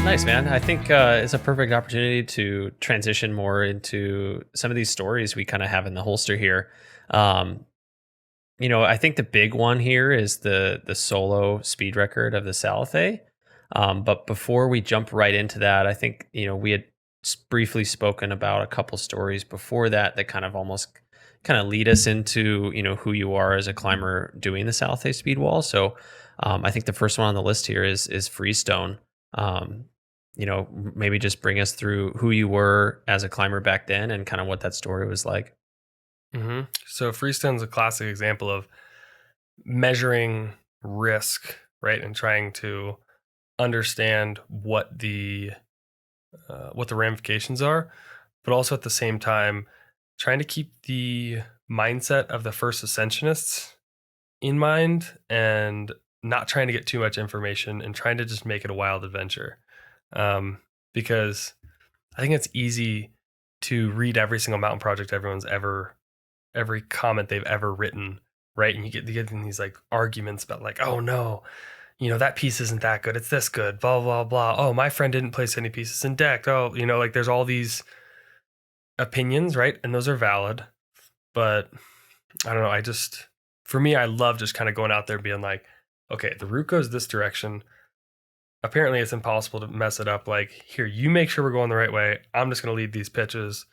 Nice, man. I think it's a perfect opportunity to transition more into some of these stories we kind of have in the holster here. Um, I think the big one here is the solo speed record of the Salathé. But before we jump right into that, I think we had briefly spoken about a couple stories before that kind of almost kind of lead us into who you are as a climber doing the Salathé speed wall. So I think the first one on the list here is Freestone. Um, Maybe just bring us through who you were as a climber back then and kind of what that story was like. So Freestone's a classic example of measuring risk, right, and trying to understand what the ramifications are, but also at the same time trying to keep the mindset of the first ascensionists in mind and not trying to get too much information and trying to just make it a wild adventure. Because I think it's easy to read every single mountain project every comment they've ever written, right? And you get in these like arguments about like, oh no, that piece isn't that good. It's this good, blah, blah, blah. Oh, my friend didn't place any pieces in deck. Oh, like there's all these opinions, right? And those are valid. But I don't know. For me, I love just kind of going out there and being like, okay, the route goes this direction. Apparently, it's impossible to mess it up. Like, here, you make sure we're going the right way. I'm just going to lead these pitches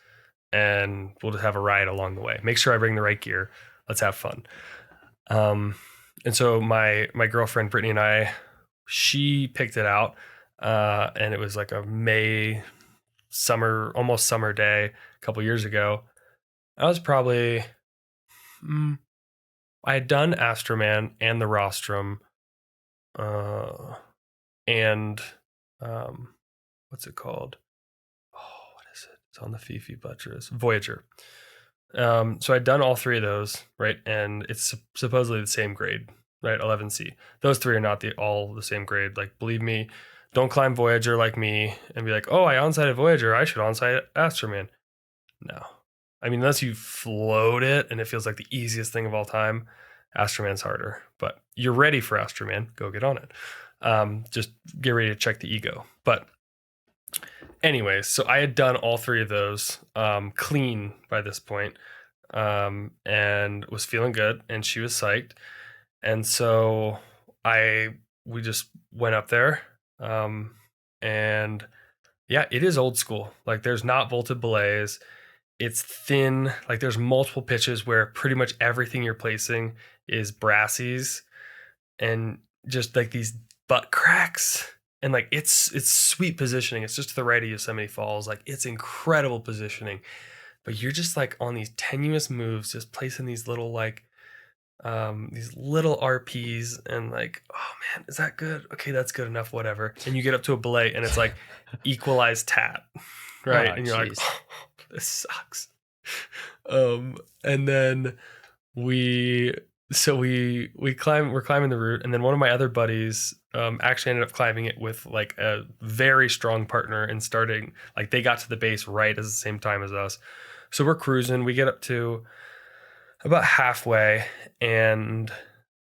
and we'll just have a ride along the way. Make sure I bring the right gear. Let's have fun. And so my girlfriend Brittany and I, she picked it out, and it was like a almost summer day a couple years ago. I was probably I had done Astroman and the Rostrum, and what's it called? Oh, what is it? It's on the Fifi Buttress. Voyager. So I'd done all three of those, right? And it's supposedly the same grade, right? 11C. Those three are not all the same grade. Like, believe me, don't climb Voyager like me and be like, oh, I onsite Voyager, I should onsite Astroman. No. I mean, unless you float it and it feels like the easiest thing of all time, Astroman's harder. But you're ready for Astroman, go get on it. Just get ready to check the ego. But anyways, so I had done all three of those clean by this point, and was feeling good, and she was psyched. And so we just went up there, and yeah, it is old school. Like, there's not vaulted belays. It's thin. Like, there's multiple pitches where pretty much everything you're placing is brassies and just like these butt cracks. And like, it's sweet positioning. It's just to the right of Yosemite Falls. Like, it's incredible positioning. But you're just like on these tenuous moves, just placing these little RPs, and like, oh man, is that good? Okay, that's good enough, whatever. And you get up to a belay and it's like equalized tat, right? Oh, And you're like, jeez. oh, this sucks. And then we're climbing the route, and then one of my other buddies actually ended up climbing it with like a very strong partner and starting, like, they got to the base right at the same time as us. So we're cruising, we get up to about halfway, and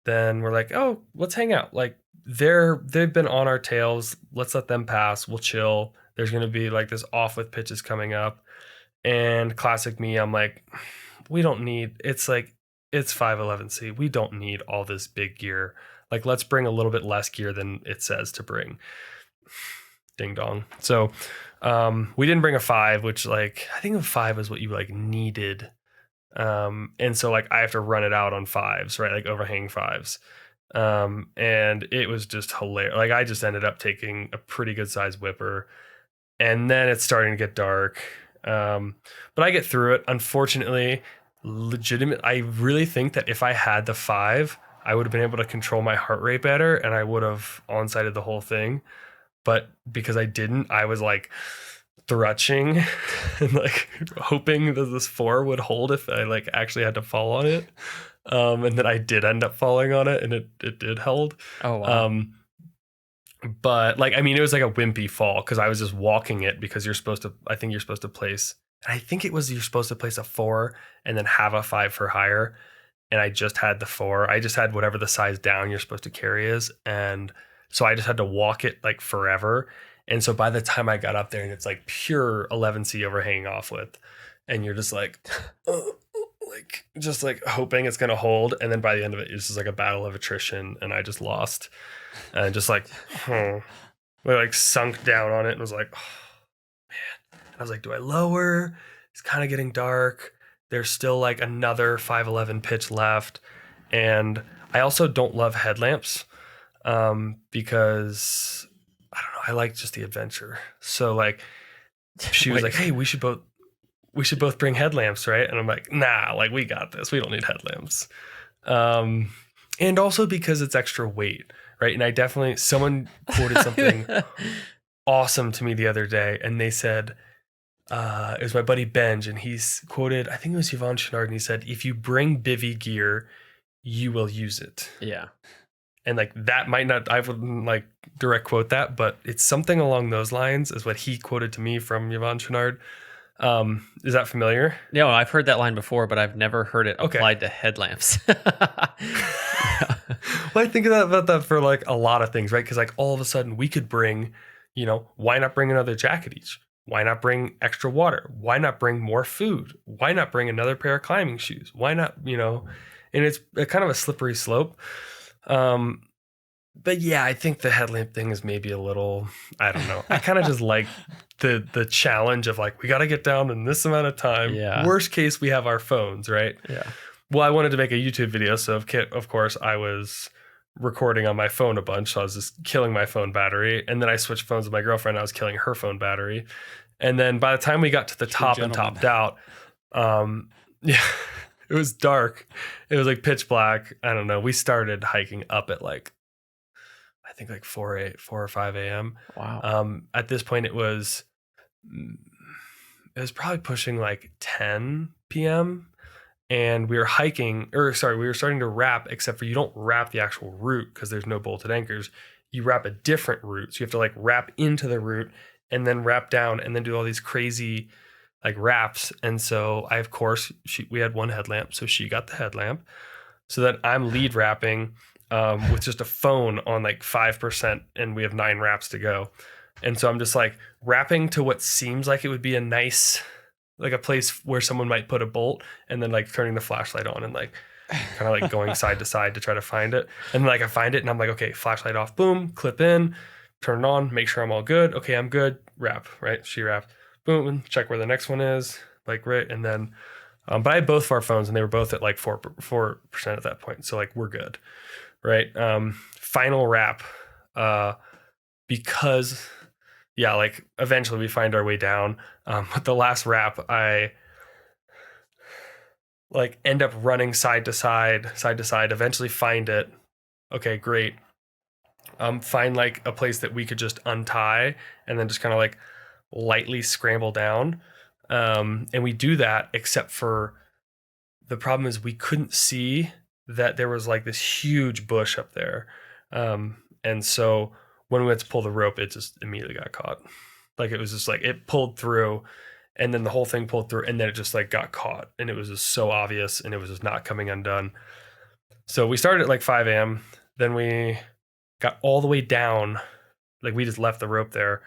then we're like, oh, let's hang out. Like, they've been on our tails, let's let them pass, we'll chill. There's going to be like this off with pitches coming up. And classic me, I'm like, we don't need, it's 511C. We don't need all this big gear. Like, let's bring a little bit less gear than it says to bring. Ding dong. So we didn't bring a 5, which, like, I think a 5 is what you like needed. And so like I have to run it out on 5s, right? Like overhang 5s. And it was just hilarious. Like, I just ended up taking a pretty good size whipper, and then it's starting to get dark. But I get through it. Unfortunately, I really think that if I had the 5, I would have been able to control my heart rate better, and I would have on-sighted the whole thing. But because I didn't, I was like thrutching and like hoping that this 4 would hold if I like actually had to fall on it. And then I did end up falling on it, and it did hold. Oh, wow. But like, I mean, it was like a wimpy fall because I was just walking it, because I think you're supposed to place, and I think it was, you're supposed to place a 4 and then have a 5 for higher. And I just had the 4. I just had whatever the size down you're supposed to carry is. And so I just had to walk it like forever. And so by the time I got up there and it's like pure 11C overhanging off width, and you're just like, like just like hoping it's gonna hold, and then by the end of it, it's just like a battle of attrition, and I just lost, and just like, I like sunk down on it and was like, oh, man. I was like, do I lower? It's kind of getting dark. There's still like another 511 pitch left, and I also don't love headlamps, because I don't know. I like just the adventure. So like, she was like, hey, we should both bring headlamps, right? And I'm like, nah, like we got this. We don't need headlamps. And also because it's extra weight, right? And I definitely, someone quoted something awesome to me the other day, and they said, it was my buddy Benj, and he's quoted, I think it was Yvon Chouinard, and he said, if you bring bivy gear, you will use it. Yeah. And like that might not, I wouldn't like direct quote that, but it's something along those lines is what he quoted to me from Yvon Chouinard. Is that familiar? No, I've heard that line before, but I've never heard it applied to headlamps. Well, I think about that for like a lot of things, right? Because like all of a sudden we could bring, why not bring another jacket each? Why not bring extra water? Why not bring more food? Why not bring another pair of climbing shoes? Why not, and it's a kind of a slippery slope. But yeah, I think the headlamp thing is maybe a little, I don't know. I kind of just like the challenge of like, we got to get down in this amount of time. Yeah. Worst case, we have our phones, right? Yeah. Well, I wanted to make a YouTube video. So of course I was recording on my phone a bunch. So I was just killing my phone battery. And then I switched phones with my girlfriend. I was killing her phone battery. And then by the time we got to the top and topped out, yeah, it was dark. It was like pitch black. I don't know. We started hiking up at like, I think like 4 or 5 a.m. Wow. At this point, it was probably pushing like 10 p.m. And we were we were starting to wrap, except for you don't wrap the actual route because there's no bolted anchors. You wrap a different route. So you have to like wrap into the route and then wrap down and then do all these crazy like wraps. And so I, of course, we had one headlamp. So she got the headlamp so that I'm lead wrapping with just a phone on like 5%, and we have 9 wraps to go. And so I'm just like wrapping to what seems like it would be a nice, like a place where someone might put a bolt, and then like turning the flashlight on and like kind of like going side to side to try to find it. And like I find it and I'm like, okay, flashlight off, boom, clip in, turn it on, make sure I'm all good. Okay, I'm good. Wrap, right? She wrapped, boom, and check where the next one is, like right. And then, but I had both of our phones and they were both at like 4% at that point. So like we're good. Right. Final wrap, because yeah, like eventually we find our way down. But the last wrap, I like end up running side to side, eventually find it. Okay, great. Find like a place that we could just untie and then just kind of like lightly scramble down. And we do that, except for the problem is we couldn't see that there was like this huge bush up there. And so when we went to pull the rope, it just immediately got caught. Like it was just like, it pulled through and then the whole thing pulled through and then it just like got caught and it was just so obvious and it was just not coming undone. So we started at like 5 a.m. Then we got all the way down. Like we just left the rope there,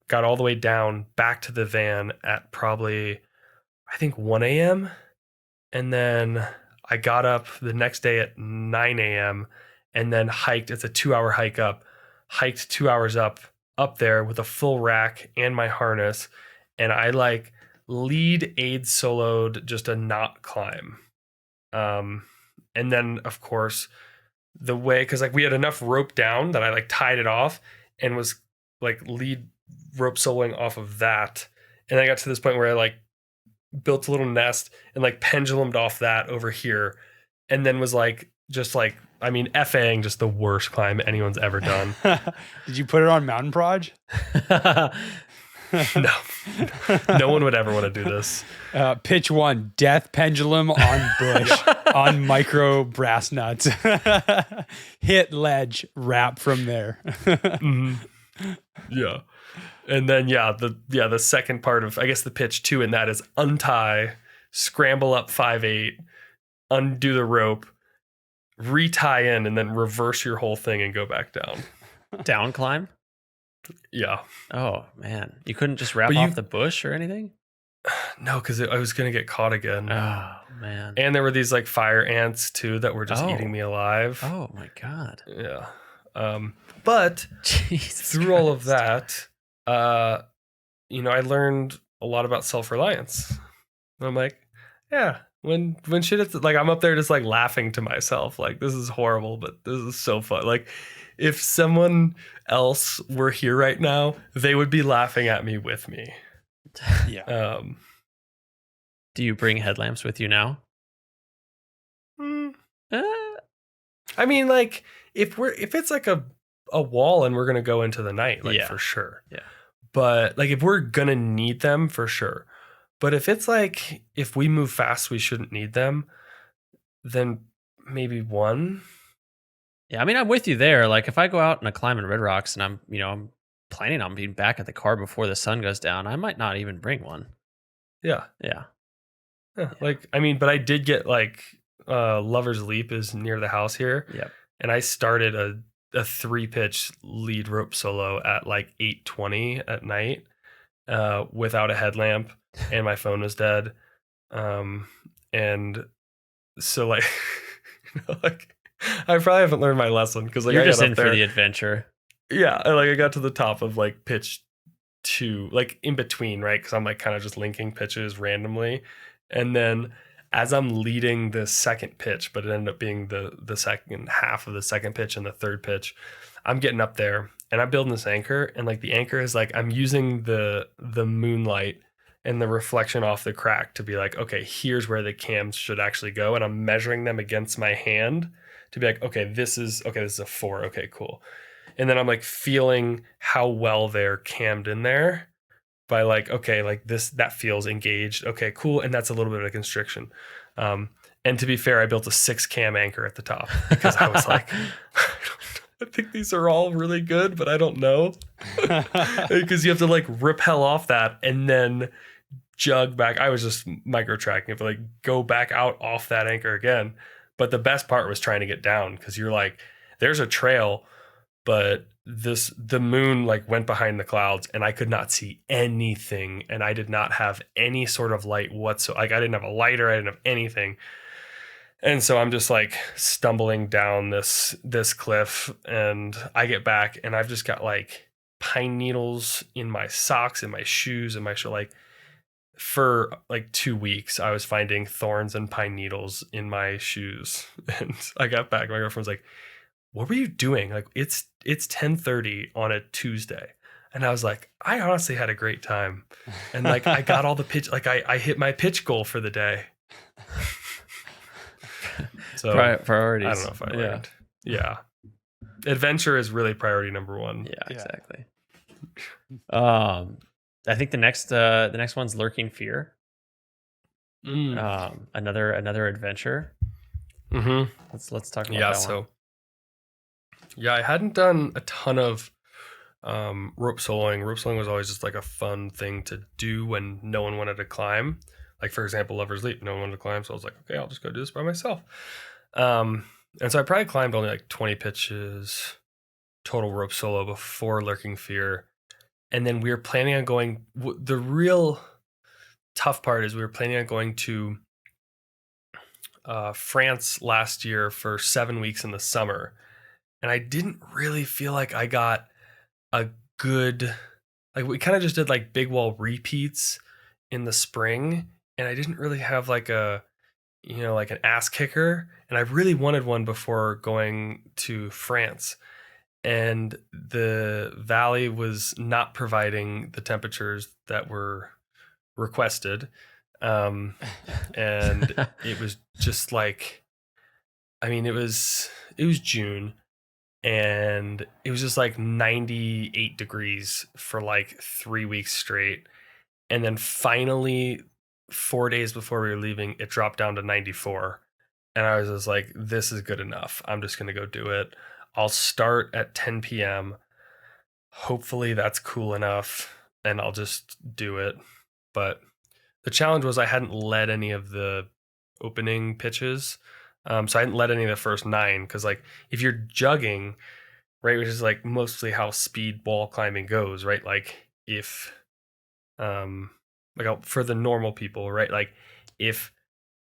got all the way down back to the van at probably, I think 1 a.m. And then I got up the next day at 9 a.m. and then hiked. It's a 2-hour hike up. Hiked 2 hours up there with a full rack and my harness. And I like lead aid soloed just a knot climb. And then of course the way, cause like we had enough rope down that I like tied it off and was like lead rope soloing off of that. And I got to this point where I like built a little nest and like pendulumed off that over here, and then was like, just like, I mean, FAing just the worst climb anyone's ever done. Did you put it on Mountain Proj? No one would ever want to do this. Pitch 1, death pendulum on bush on micro brass nuts. Hit ledge, wrap from there. Mm-hmm. Yeah. And then, the second part of, I guess, the pitch 2 in that is untie, scramble up 5/8, undo the rope, retie in, and then reverse your whole thing and go back down. Down climb? Yeah. Oh man, you couldn't just wrap But off the bush or anything? No, because I was gonna get caught again. Oh man. And there were these like fire ants too that were just eating me alive. Oh my god. Yeah. But Jesus through all of Christ. that, I learned a lot about self-reliance. I'm like, yeah, when shit is like, I'm up there just like laughing to myself, like, this is horrible, but this is so fun. Like, if someone else were here right now, they would be laughing at me with me. Yeah. Do you bring headlamps with you now? mm, Uh, I mean, like, if it's like a wall and we're gonna go into the night, like, Yeah. for sure. Yeah. But like, if we're gonna need them, for sure. But if it's like, if we move fast, we shouldn't need them, then maybe one. yeah, I mean, I'm with you there. Like, if I go out and I climb in Red Rocks and I'm planning on being back at the car before the sun goes down, I might not even bring one. Yeah. Yeah. Yeah. Like, I mean, but I did get like, Lover's Leap is near the house here. Yep. And I started a 3-pitch lead rope solo at like 8:20 at night, without a headlamp, and my phone was dead. And so like, like, I probably haven't learned my lesson, because like, You're I just got in up for there. the adventure. Yeah, and like, I got to the top of like pitch 2, like in between, right? Because I'm like kind of just linking pitches randomly, and then as I'm leading the second pitch, but it ended up being the second half of the second pitch and the third pitch, I'm getting up there and I'm building this anchor, and like, the anchor is like, I'm using the moonlight and the reflection off the crack to be like, okay, here's where the cams should actually go, and I'm measuring them against my hand to be like, okay, this is a 4, okay, cool. And then I'm like feeling how well they're cammed in there by like, okay, like that feels engaged. Okay, cool. And that's a little bit of a constriction. And to be fair, I built a 6 cam anchor at the top, because I was like, I think these are all really good, but I don't know. Because you have to like rappel off that and then jug back. I was just micro tracking it, but like, go back out off that anchor again. But the best part was trying to get down, because you're like, there's a trail, but the moon like went behind the clouds and I could not see anything, and I did not have any sort of light whatsoever. Like, I didn't have a lighter, I didn't have anything. And so I'm just like stumbling down this cliff, and I get back and I've just got like pine needles in my socks and my shoes and my shoe. Like, for like 2 weeks, I was finding thorns and pine needles in my shoes. And I got back, my girlfriend's like, what were you doing? Like, it's 10:30 on a Tuesday. And I was like, I honestly had a great time. And like, I got all the pitch, like I hit my pitch goal for the day. So Priorities. I don't know if I learned. Yeah. Adventure is really priority number 1. Yeah, Yeah. exactly. I think the next one's Lurking Fear. Another adventure. Mm-hmm. Let's talk about Yeah, that so one. yeah, I hadn't done a ton of rope soloing. Rope soloing was always just like a fun thing to do when no one wanted to climb. Like, for example, Lover's Leap, no one wanted to climb, so I was like, okay, I'll just go do this by myself. And so I probably climbed only like 20 pitches total rope solo before Lurking Fear. And then we were planning on going, the real tough part is we were planning on going to France last year for 7 weeks in the summer. And I didn't really feel like I got a good, like, we kind of just did like big wall repeats in the spring. And I didn't really have like like an ass kicker. And I really wanted one before going to France. And the valley was not providing the temperatures that were requested. And it was just like, I mean, it was June, and it was just like 98 degrees for like 3 weeks straight. And then finally, 4 days before we were leaving, it dropped down to 94. And I was just like, this is good enough. I'm just going to go do it. I'll start at 10 p.m. Hopefully that's cool enough, and I'll just do it. But the challenge was I hadn't led any of the opening pitches. So I hadn't led any of the first 9, because like, if you're jugging, right? Which is like mostly how speed wall climbing goes, right? Like if, for the normal people, right? Like if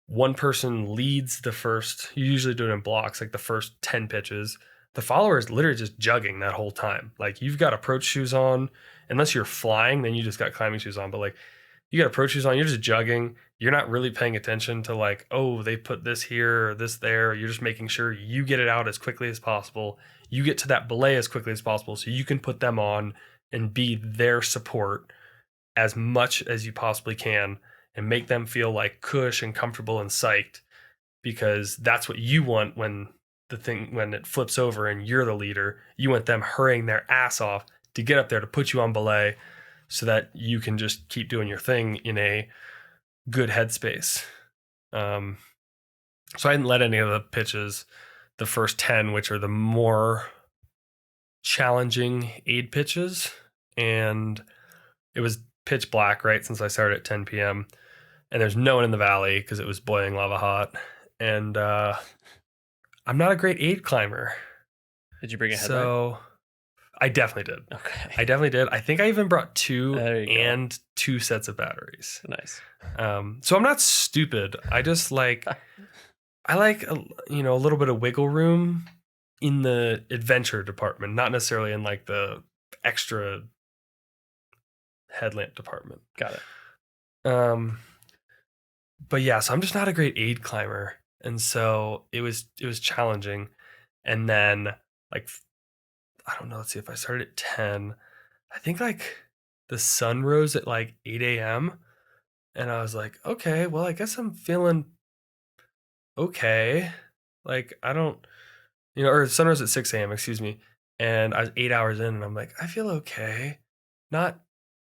one person leads the first, you usually do it in blocks, like the first 10 pitches, the follower is literally just jugging that whole time. Like you've got approach shoes on, unless you're flying, then you just got climbing shoes on. But like you got approach shoes on, you're just jugging. You're not really paying attention to like, oh, they put this here or this there. You're just making sure you get it out as quickly as possible. You get to that belay as quickly as possible so you can put them on and be their support as much as you possibly can and make them feel like cush and comfortable and psyched, because that's what you want when it flips over and you're the leader. You want them hurrying their ass off to get up there to put you on belay so that you can just keep doing your thing in a good headspace. So I didn't let any of the pitches, the first 10, which are the more challenging aid pitches, and it was pitch black, right, since I started at 10 p.m. and there's no one in the valley because it was boiling lava hot. And I'm not a great aid climber. Did you bring a headlight? So I definitely did. Okay. I definitely did. I think I even brought two and 2 sets of batteries. Nice. So I'm not stupid. I just like, I like, a little bit of wiggle room in the adventure department, not necessarily in like the extra headlamp department. Got it. But yeah, so I'm just not a great aid climber. And so it was challenging. And then like, I don't know, let's see, if I started at 10, I think like the sun rose at like 8 a.m. And I was like, okay, well, I guess I'm feeling okay. Like I don't, or the sun rose at 6 a.m., excuse me. And I was 8 hours in and I'm like, I feel okay. Not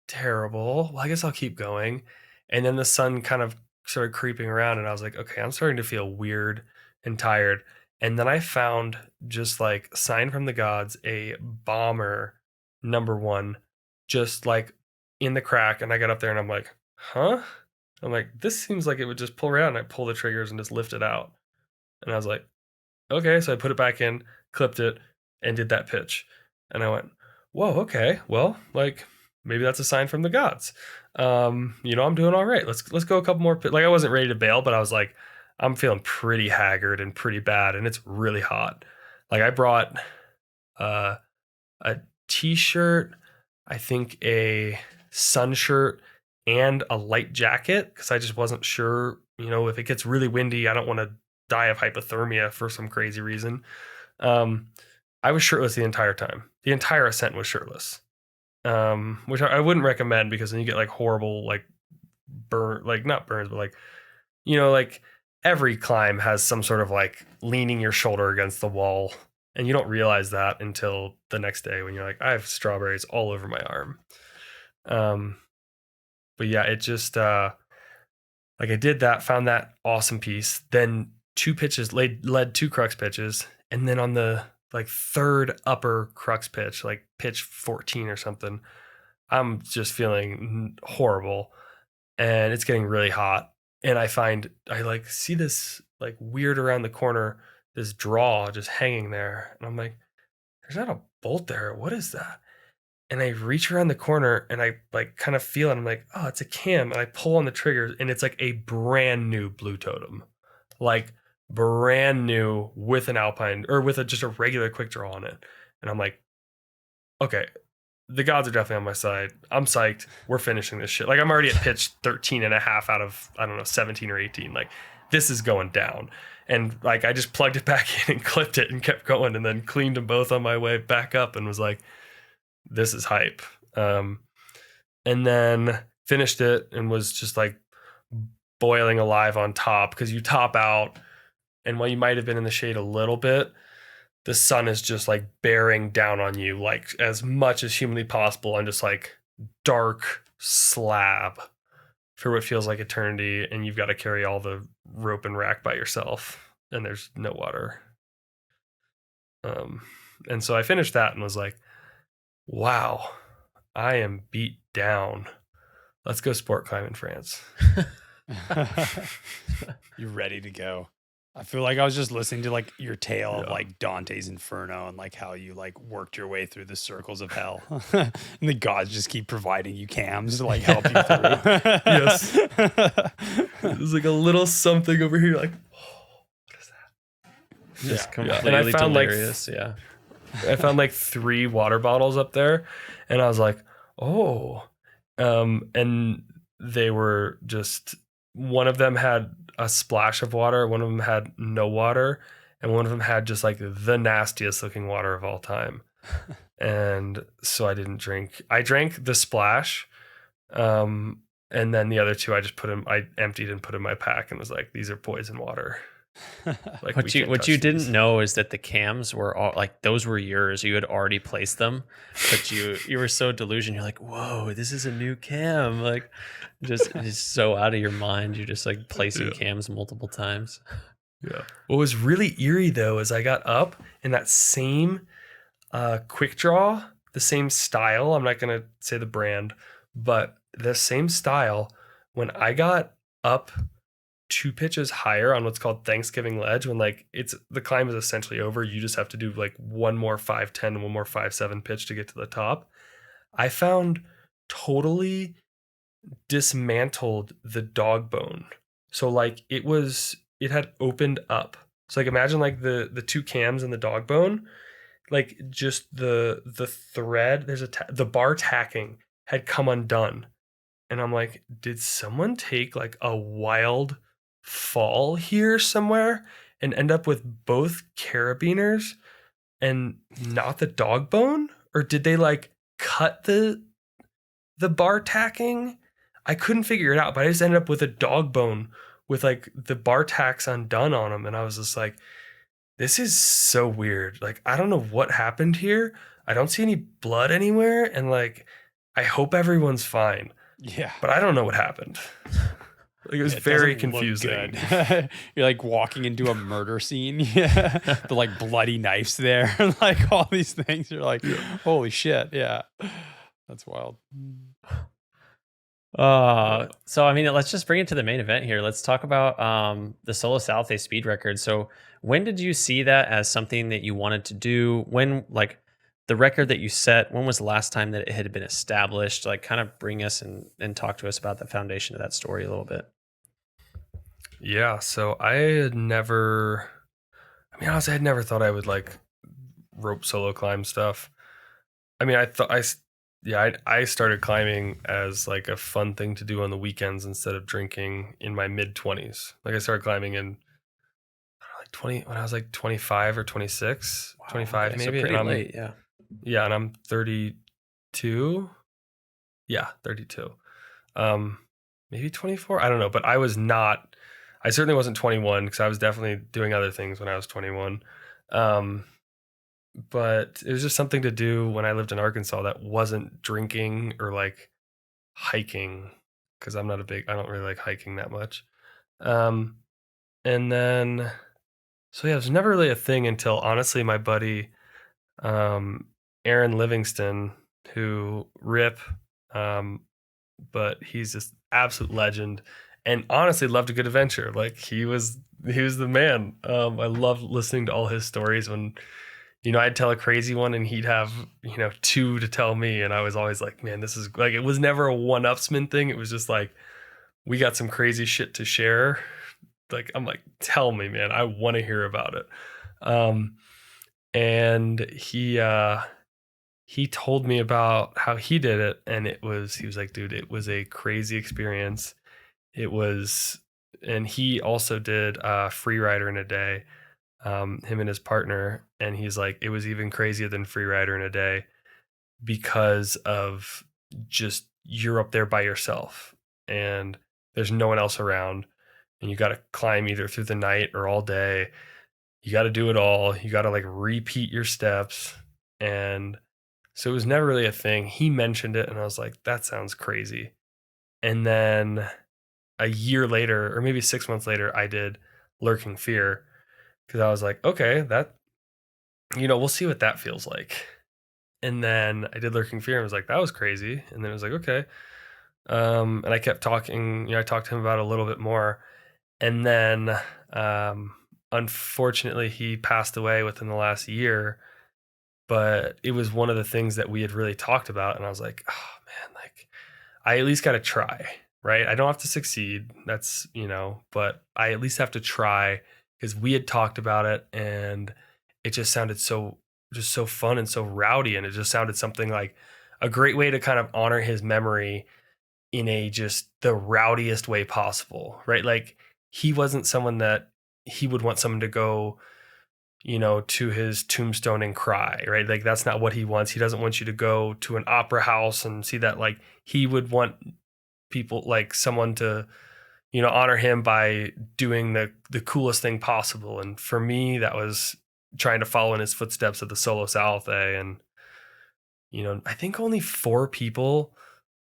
terrible. Well, I guess I'll keep going. And then the sun kind of started creeping around and I was like, okay, I'm starting to feel weird and tired. And then I found, just like sign from the gods, a bomber #1 just like in the crack. And I got up there and I'm like, huh? I'm like, this seems like it would just pull right out. And I pull the triggers and just lift it out. And I was like, okay. So I put it back in, clipped it, and did that pitch. And I went, whoa, okay. Well, like maybe that's a sign from the gods. I'm doing all right. Let's go a couple more. Like I wasn't ready to bail, but I was like, I'm feeling pretty haggard and pretty bad, and it's really hot. Like I brought a t-shirt, I think a sun shirt, and a light jacket because I just wasn't sure, if it gets really windy, I don't want to die of hypothermia for some crazy reason. I was shirtless the entire time. The entire ascent was shirtless, which I wouldn't recommend because then you get like horrible, like not burns, but like, like every climb has some sort of like leaning your shoulder against the wall. And you don't realize that until the next day when you're like, I have strawberries all over my arm. But yeah, it just, like I did that, found that awesome piece. Then 2 pitches, led 2 crux pitches. And then on the like 3rd upper crux pitch, like pitch 14 or something, I'm just feeling horrible and it's getting really hot. And I like see this like weird around the corner, this draw just hanging there. And I'm like, there's not a bolt there. What is that? And I reach around the corner and I like kind of feel it. I'm like, oh, it's a cam. And I pull on the triggers and it's like a brand new blue totem, like brand new with an alpine or with just a regular quick draw on it. And I'm like, okay, the gods are definitely on my side. I'm psyched. We're finishing this shit. Like I'm already at pitch 13 and a half out of, I don't know, 17 or 18. Like this is going down. And like, I just plugged it back in and clipped it and kept going and then cleaned them both on my way back up and was like, this is hype. And then finished it and was just like boiling alive on top because you top out. And while you might have been in the shade a little bit, the sun is just like bearing down on you like as much as humanly possible on just like dark slab for what feels like eternity. And you've got to carry all the rope and rack by yourself and there's no water. And so I finished that and was like, wow, I am beat down. Let's go sport climb in France. You're ready to go. I feel like I was just listening to like your tale of like Dante's Inferno and like how you like worked your way through the circles of hell. And the gods just keep providing you cams to like help you through. Yes. There's like a little something over here, like, oh, what is that? Just Yeah. completely And I found delirious. I found like 3 water bottles up there, and I was like, oh, and they were just, one of them had a splash of water, one of them had no water, and one of them had just like the nastiest looking water of all time. And so I didn't drink. I drank the splash, and then the other 2 I emptied and put in my pack and was like, these are poison water. Like, What you didn't know is that the cams were all like, those were yours. You had already placed them, but you were so delusional. You're like, whoa, this is a new cam. Like, just so out of your mind. You're just like placing cams multiple times. Yeah. What was really eerie though is I got up in that same quick draw, the same style. I'm not gonna say the brand, but the same style. When I got up 2 pitches higher on what's called Thanksgiving Ledge, when like the climb is essentially over, you just have to do like one more 5-10 and one more 5-7 pitch to get to the top. I found totally dismantled the dog bone. So like it had opened up. So like imagine like the 2 cams and the dog bone, like just the thread, the bar tacking had come undone. And I'm like, did someone take like a wild fall here somewhere and end up with both carabiners and not the dog bone? Or did they like cut the bar tacking? I couldn't figure it out, but I just ended up with a dog bone with like the bar tacks undone on them. And I was just like, this is so weird. Like, I don't know what happened here. I don't see any blood anywhere. And like, I hope everyone's fine. Yeah. But I don't know what happened. Like, it was very confusing. You're like walking into a murder scene. Yeah. The like bloody knives there and like all these things. You're like, holy shit. Yeah. That's wild. So I mean, let's just bring it to the main event here. Let's talk about the solo Salathé speed record. So when did you see that as something that you wanted to do? When, like, the record that you set, when was the last time that it had been established? Like, kind of bring us and talk to us about the foundation of that story a little bit. Yeah, so honestly, I had never thought I would like rope solo climb stuff. I mean, I started climbing as like a fun thing to do on the weekends instead of drinking in my mid-20s. Like, I started climbing in when I was like 25 or 26, wow, 25 okay, maybe. So pretty late, yeah. Yeah, and I'm 32. Yeah, 32. Maybe 24. I don't know, but I certainly wasn't 21 because I was definitely doing other things when I was 21. But it was just something to do when I lived in Arkansas that wasn't drinking or like hiking, because I don't really like hiking that much. And then, so yeah, it was never really a thing until honestly my buddy, Aaron Livingston, who but he's just absolute legend and honestly loved a good adventure. Like, he was the man. I loved listening to all his stories when, I'd tell a crazy one and he'd have, 2 to tell me. And I was always like, man, this is like, it was never a one-upsman thing. It was just like, we got some crazy shit to share. Like, I'm like, tell me, man, I want to hear about it. And he told me about how he did it. And he was like, dude, it was a crazy experience. And he also did Free Rider in a Day, him and his partner. And he's like, it was even crazier than Free Rider in a Day because of just, you're up there by yourself and there's no one else around. And you got to climb either through the night or all day. You got to do it all. You got to like repeat your steps. And so it was never really a thing. He mentioned it and I was like, that sounds crazy. And then a year later, or maybe 6 months later, I did Lurking Fear because I was like, okay, we'll see what that feels like. And then I did Lurking Fear and was like, that was crazy. And then it was like, okay. And I kept talking, I talked to him about it a little bit more. And then Unfortunately, he passed away within the last year, but it was one of the things that we had really talked about. And I was like, oh man, like I at least got to try, right? I don't have to succeed. That's, but I at least have to try because we had talked about it and it just sounded just so fun and so rowdy. And it just sounded something like a great way to kind of honor his memory in a just the rowdiest way possible, right? Like he wasn't someone that he would want someone to go, to his tombstone and cry, right? Like that's not what he wants. He doesn't want you to go to an opera house and see that. Like he would want people, like someone to, honor him by doing the coolest thing possible. And for me, that was trying to follow in his footsteps at the solo Salathé. And, I think only 4 people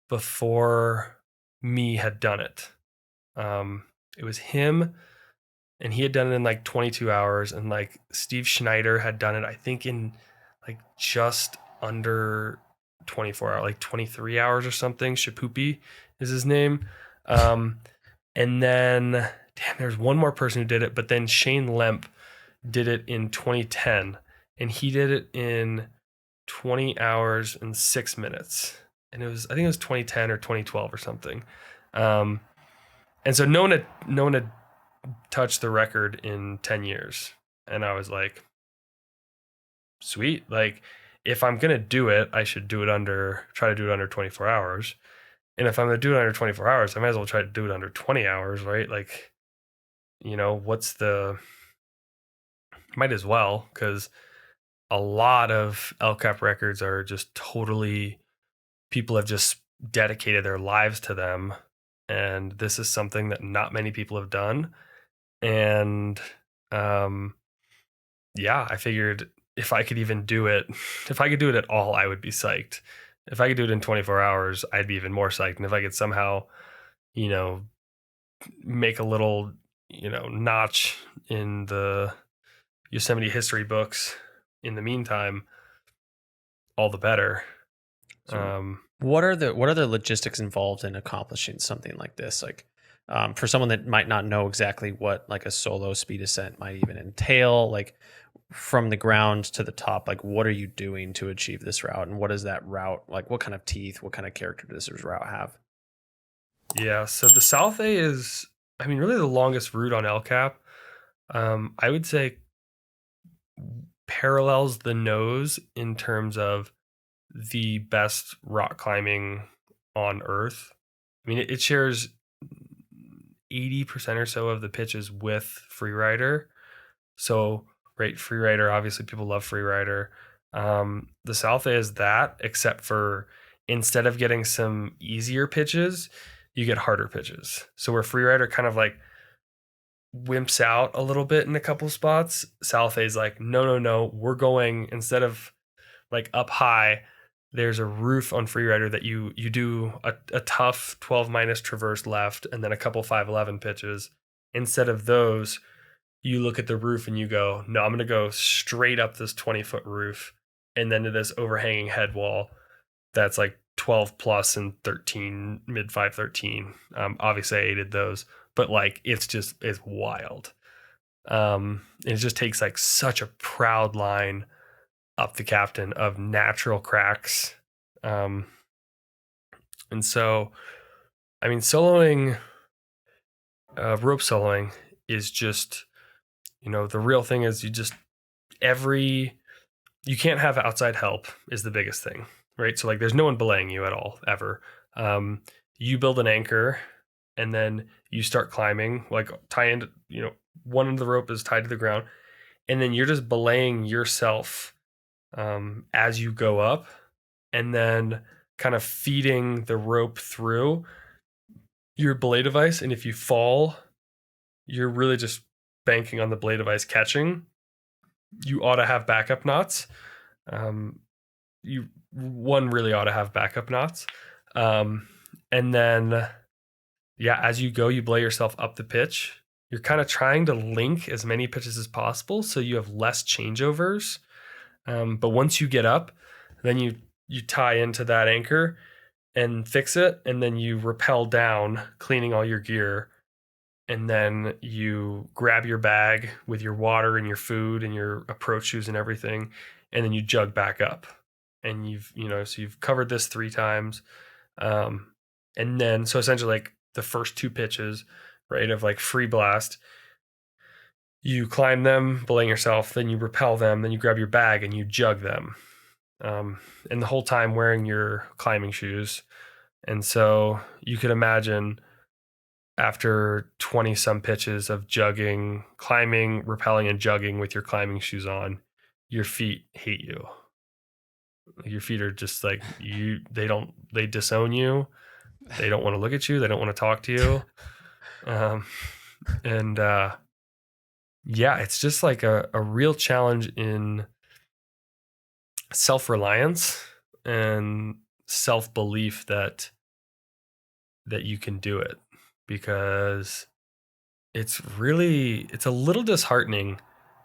before me had done it. It was him, and he had done it in like 22 hours, and like Steve Schneider had done it, I think, in like just under 24 hours, like 23 hours or something. Shapoopy is his name. And then, damn, there's one more person who did it, but then Shane Lemp did it in 2010, and he did it in 20 hours and 6 minutes. And I think it was 2010 or 2012 or something. And so no one had touched the record in 10 years. And I was like, sweet. Like if I'm going to do it, I should try to do it under 24 hours. And if I'm going to do it under 24 hours, I might as well try to do it under 20 hours, right? Like, might as well, because a lot of LCAP records are just totally, people have just dedicated their lives to them. And this is something that not many people have done. And I figured if I could even do it, if I could do it at all, I would be psyched. If I could do it in 24 hours, I'd be even more psyched. And if I could somehow, make a little, notch in the Yosemite history books in the meantime, all the better. So what are the logistics involved in accomplishing something like this? Like for someone that might not know exactly what like a solo speed ascent might even entail, like from the ground to the top, like what are you doing to achieve this route, and what is that route like? What kind of teeth, what kind of character does this route have? Yeah, so the Salathé is, really the longest route on LCAP. I would say parallels the nose in terms of the best rock climbing on Earth. It shares 80% or so of the pitches with Freerider. So, right, Freerider, obviously people love Freerider. The Salathé is that, except for instead of getting some easier pitches, you get harder pitches. So where Freerider kind of like wimps out a little bit in a couple spots, Salathé is like, no, we're going, instead of like up high, there's a roof on Freerider that you do a tough 12 minus traverse left and then a couple 511 pitches. Instead of those, you look at the roof and you go, no, I'm going to go straight up this 20-foot roof and then to this overhanging head wall that's like 12 plus and 13, mid 513. Obviously I aided those, but like it's wild. It just takes like such a proud line up the captain of natural cracks. And so, soloing, rope soloing is just, the real thing is you can't have outside help is the biggest thing, right? So like there's no one belaying you at all, ever. You build an anchor and then you start climbing, like tie into, one end of the rope is tied to the ground and then you're just belaying yourself as you go up and then kind of feeding the rope through your belay device. And if you fall, you're really just banking on the belay device catching. You ought to have backup knots. One really ought to have backup knots. And then, as you go, you belay yourself up the pitch. You're kind of trying to link as many pitches as possible so you have less changeovers. But once you get up, then you tie into that anchor and fix it, and then you rappel down, cleaning all your gear, and then you grab your bag with your water and your food and your approach shoes and everything, and then you jug back up. And so you've covered this 3 times. And then, so essentially, like the first 2 pitches, right, of like free blast, you climb them, belaying yourself, then you rappel them, then you grab your bag and you jug them. And the whole time wearing your climbing shoes. And so you could imagine after 20 some pitches of jugging, climbing, rappelling, and jugging with your climbing shoes on, your feet hate you. Your feet are just like they disown you. They don't want to look at you. They don't want to talk to you. And yeah, it's just like a real challenge in self-reliance and self-belief that you can do it, because it's a little disheartening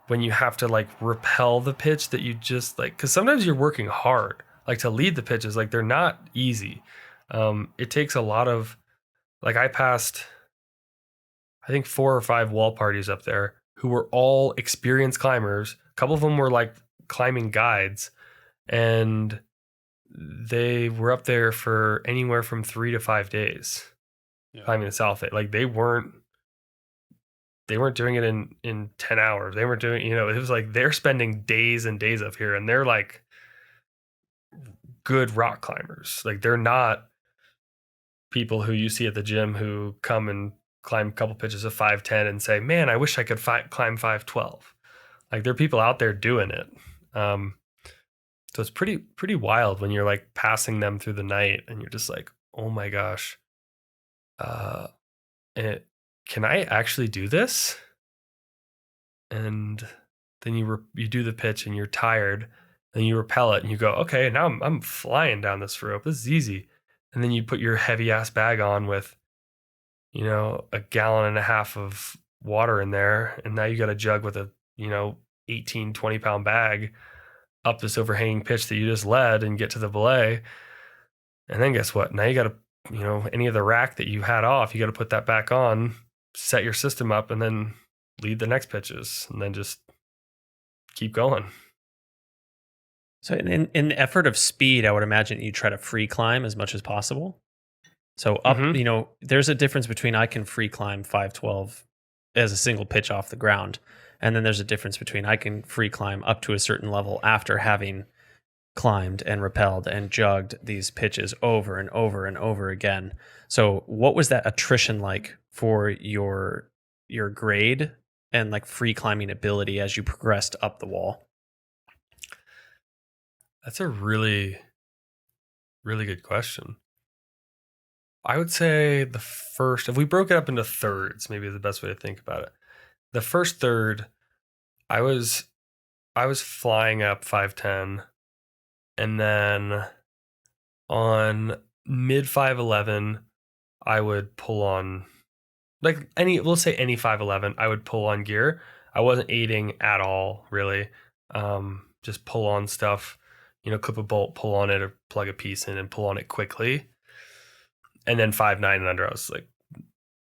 when you have to like repel the pitch that you just like, because sometimes you're working hard, like to lead the pitches, like they're not easy. It takes a lot of, like I passed, I think 4 or 5 wall parties up there who were all experienced climbers. A couple of them were like climbing guides, and they were up there for anywhere from 3 to 5 days climbing the Salathé. Like they weren't doing it in 10 hours. They weren't doing, it was like they're spending days and days up here, and they're like good rock climbers. Like they're not people who you see at the gym who come and climb a couple pitches of 510 and say, man, I wish I could climb 512. Like there are people out there doing it. So it's pretty wild when you're like passing them through the night and you're just like, oh my gosh, can I actually do this? And then you do the pitch and you're tired, and you rappel it and you go, okay, now I'm flying down this rope. This is easy. And then you put your heavy ass bag on with, 1.5 gallons of water in there. And now you got a jug with a, 18, 20 pound bag up this overhanging pitch that you just led and get to the belay. And then guess what? Now you got to, any of the rack that you had off, you got to put that back on, set your system up, and then lead the next pitches, and then just keep going. So in the effort of speed, I would imagine you try to free climb as much as possible. So up, there's a difference between I can free climb 512 as a single pitch off the ground, and then there's a difference between I can free climb up to a certain level after having climbed and rappelled and jugged these pitches over and over and over again. So what was that attrition like for your grade and like free climbing ability as you progressed up the wall? That's a really, really good question. I would say if we broke it up into thirds, maybe the best way to think about it. The first third, I was flying up 510, and then on mid 511, I would pull on we'll say any 511, I would pull on gear. I wasn't aiding at all, really. Just pull on stuff, clip a bolt, pull on it, or plug a piece in and pull on it quickly. And then 5.9 and under, I was like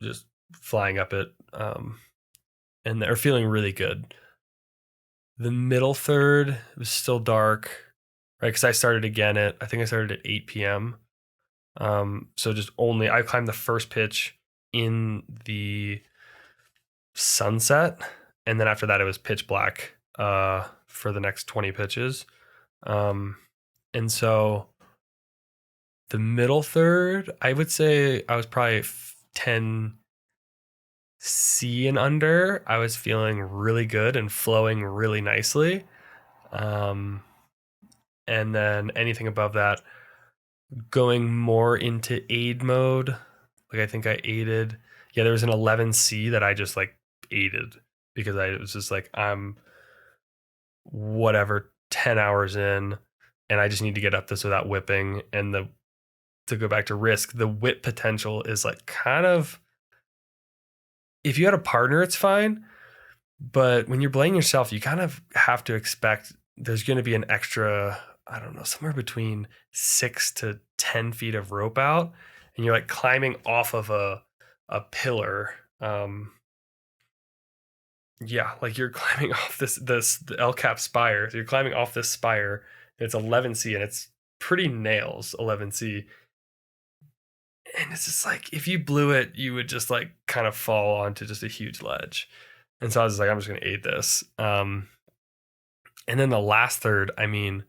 just flying up it, and they're feeling really good. The middle third was still dark, right? Because I started again I think I started at 8 p.m. So I climbed the first pitch in the sunset, and then after that it was pitch black for the next 20 pitches. And so the middle third, I would say I was probably 10 C and under. I was feeling really good and flowing really nicely. And then anything above that, going more into aid mode. Like I think I aided. Yeah, there was an 11C that I just like aided, because I was just like, I'm whatever 10 hours in, and I just need to get up this without whipping. And to go back to risk, the whip potential is like kind of, if you had a partner, it's fine. But when you're belaying yourself, you kind of have to expect there's going to be an extra, I don't know, somewhere between 6 to 10 feet of rope out. And you're like climbing off of a pillar. Yeah, like you're climbing off the El Cap spire. So you're climbing off this spire. It's 11C and it's pretty nails 11C. And it's just like if you blew it, you would just like kind of fall onto just a huge ledge. And so I was just like, I'm just gonna aid this. And then the last third, I mean,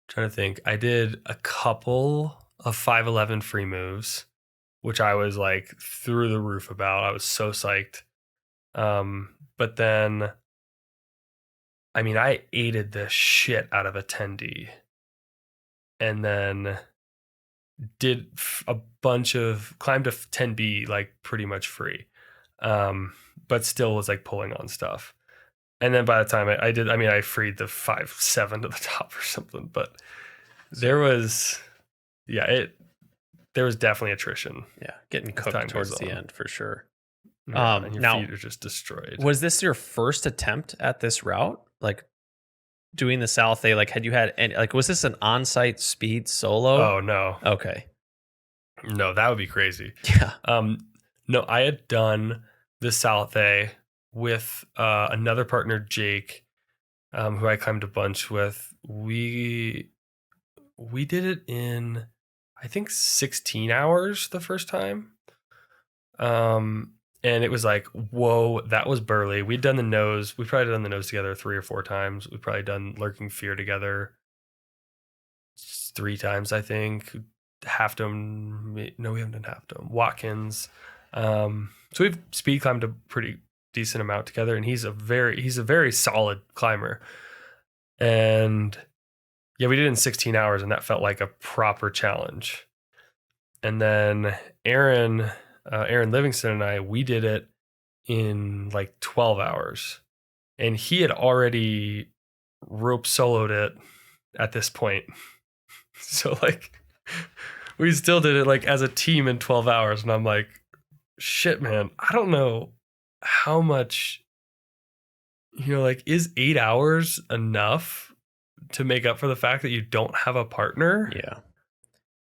trying to think, I did a couple of 511 free moves, which I was like through the roof about. I was so psyched. But then, I mean, I aided the shit out of a 10D and then did a bunch of climbed a 10B like pretty much free. But still was like pulling on stuff. And then by the time I did, I mean, I freed the 5-7 to the top or something, but there was definitely attrition. Yeah, getting cooked towards the end for sure. And your feet are just destroyed. Was this your first attempt at this route? Like doing the Salathé? Like, had you had any, like, was this an on-site speed solo? Oh no. Okay. No, that would be crazy. Yeah. No, I had done the Salathé with another partner, Jake, who I climbed a bunch with. We did it in, I think, 16 hours the first time. And it was like, whoa, that was burly. We'd done the nose. We probably done the nose together 3 or 4 times. We've probably done Lurking Fear together 3 times, I think. Half Dome. No, we haven't done Half Dome. Watkins. So we've speed climbed a pretty decent amount together, and he's a very solid climber. And yeah, we did it in 16 hours, and that felt like a proper challenge. And then Aaron Livingston and I, we did it in like 12 hours. And he had already rope soloed it at this point. So like we still did it like as a team in 12 hours. And I'm like, shit, man, I don't know how much, like, is 8 hours enough to make up for the fact that you don't have a partner? Yeah.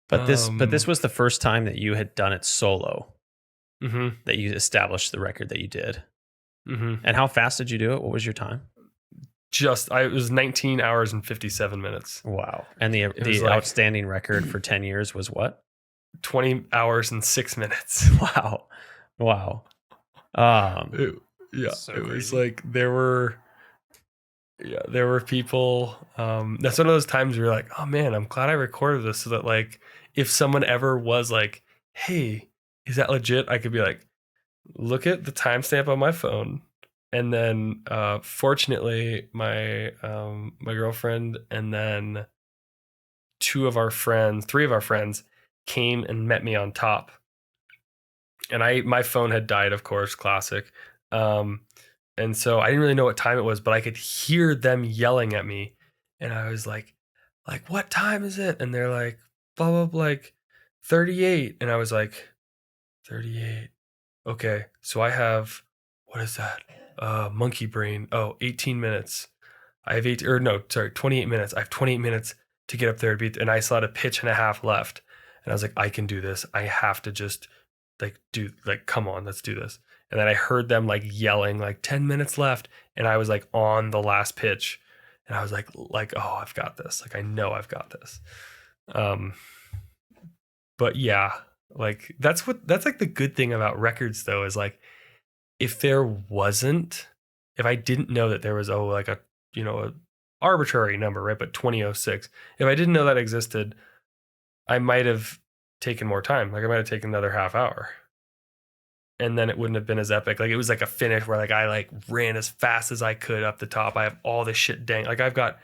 But this was the first time that you had done it solo. Mm-hmm. That you established the record that you did. Mm-hmm. And how fast did you do it? What was your time? It was 19 hours and 57 minutes. Wow. And the outstanding record for 10 years was what? 20 hours and 6 minutes. Wow. It was like there were people. That's one of those times where you're like, oh man, I'm glad I recorded this so that like if someone ever was like, hey, is that legit? I could be like, look at the timestamp on my phone. And then fortunately my girlfriend and then 3 of our friends came and met me on top. And my phone had died, of course, classic. And so I didn't really know what time it was, but I could hear them yelling at me. And I was like, what time is it? And they're like, blah, blah, blah, like 38. And I was like, 38. Okay. So I have, what is that? Monkey brain. Oh, 18 minutes. I have 28 minutes. I have 28 minutes to get up there. And I still had a pitch and a half left. And I was like, I can do this. I have to just come on, let's do this. And then I heard them like yelling, like 10 minutes left. And I was like on the last pitch. And I was like, oh, I've got this. Like, I know I've got this. But yeah, like that's like the good thing about records though, is like, if I didn't know that there was, a arbitrary number, right? But 2006, if I didn't know that existed, I might have taken more time. Like I might have taken another half hour. And then it wouldn't have been as epic. Like it was like a finish where like I like ran as fast as I could up the top. I have all this shit like I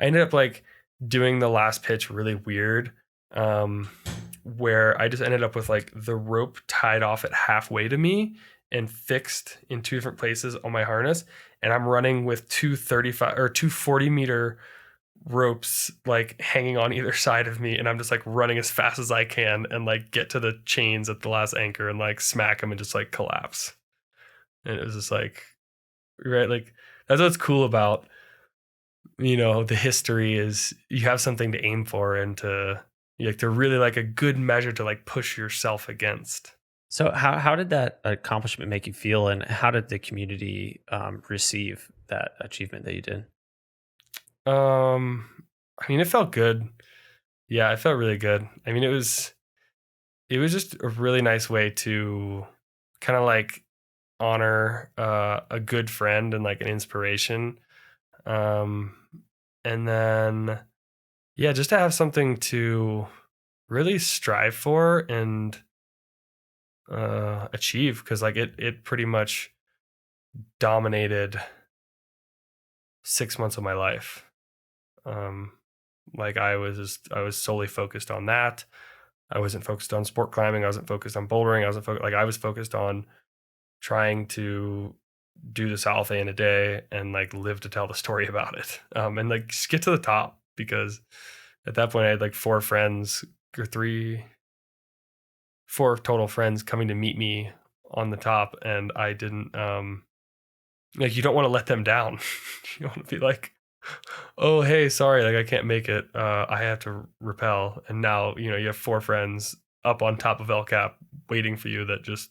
ended up like doing the last pitch really weird. Where I just ended up with like the rope tied off at halfway to me and fixed in 2 different places on my harness. And I'm running with 2 40-meter ropes like hanging on either side of me. And I'm just like running as fast as I can and like get to the chains at the last anchor and like smack them and just like collapse. And it was just like, right. Like that's what's cool about, the history is you have something to aim for and to really like a good measure to like push yourself against. So how did that accomplishment make you feel, and how did the community receive that achievement that you did? Um, I mean, it felt good. Yeah, it felt really good. I mean, it was just a really nice way to kind of like honor a good friend and like an inspiration. Um, and then yeah, just to have something to really strive for and achieve, because like it pretty much dominated 6 months of my life. Um, like I was solely focused on that. I wasn't focused on sport climbing. I wasn't focused on bouldering. I was focused on trying to do the Salathé in a day and like live to tell the story about it. And like just get to the top, because at that point I had like four total friends coming to meet me on the top, and I didn't like, you don't want to let them down. You don't want to be like, oh hey, sorry, like I can't make it. I have to rappel, and now you have four friends up on top of El Cap waiting for you that just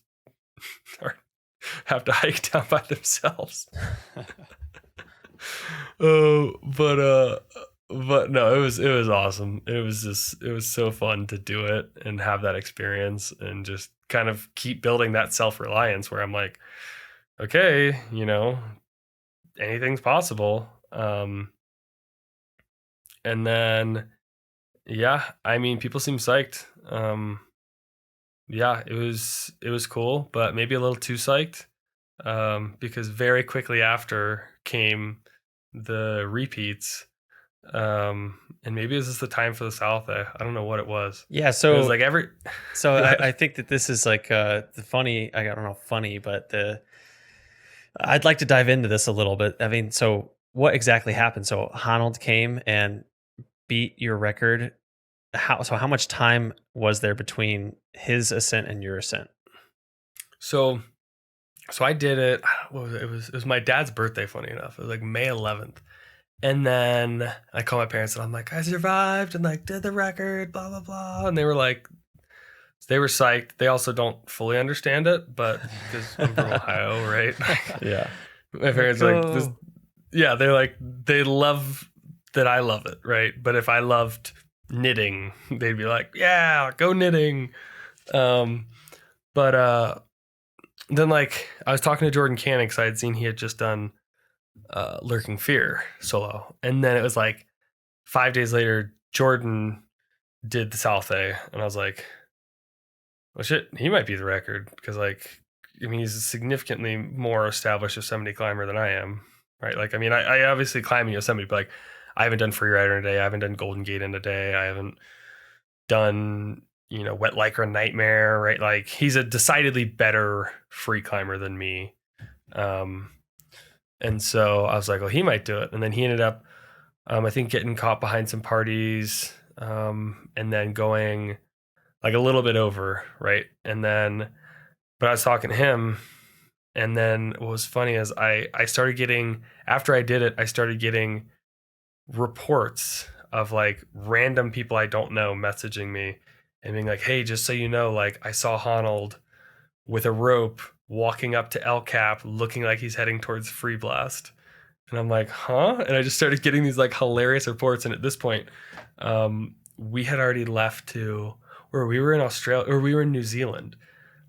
are, have to hike down by themselves. Oh, but no, it was awesome. It was so fun to do it and have that experience and just kind of keep building that self-reliance where I'm like, okay, anything's possible. And then yeah, I mean, people seem psyched. Yeah, it was cool, but maybe a little too psyched. Because very quickly after came the repeats. And maybe this is the time for the South. I don't know what it was. Yeah, It was so like every. so Go ahead. I think that this is like the funny. I don't know funny, but the I'd like to dive into this a little bit. I mean, so what exactly happened? So Honnold came and beat your record. How much time was there between his ascent and your ascent? So I did it. What was it? It was my dad's birthday. Funny enough, it was like May 11th. And then I called my parents and I'm like, I survived and like did the record, blah blah blah. And they were psyched. They also don't fully understand it, but because I'm from Ohio, right? Yeah. My parents are like this. Yeah, they're like, they love that I love it, right? But if I loved knitting, they'd be like, yeah, go knitting. Um, but then like I was talking to Jordan Cannon because I had seen he had just done Lurking Fear solo, and then it was like 5 days later, Jordan did the Salathé, and I was like, well, shit, he might be the record, because like, I mean, he's a significantly more established Yosemite climber than I am, right? Like, I mean, I obviously climb in Yosemite, but like, I haven't done Freerider in a day. I haven't done Golden Gate in a day. I haven't done, Wet Lycra Nightmare, right? Like, he's a decidedly better free climber than me. And so I was like, well, he might do it. And then he ended up, I think, getting caught behind some parties, and then going like a little bit over, right? And then, but I was talking to him, and then what was funny is I started getting, after I did it, I started getting reports of like random people I don't know messaging me and being like, hey, just so you know, like I saw Honnold with a rope walking up to El Cap looking like he's heading towards Free Blast. And I'm like, huh? And I just started getting these like hilarious reports. And at this point, we had already left to where we were in Australia, or we were in New Zealand.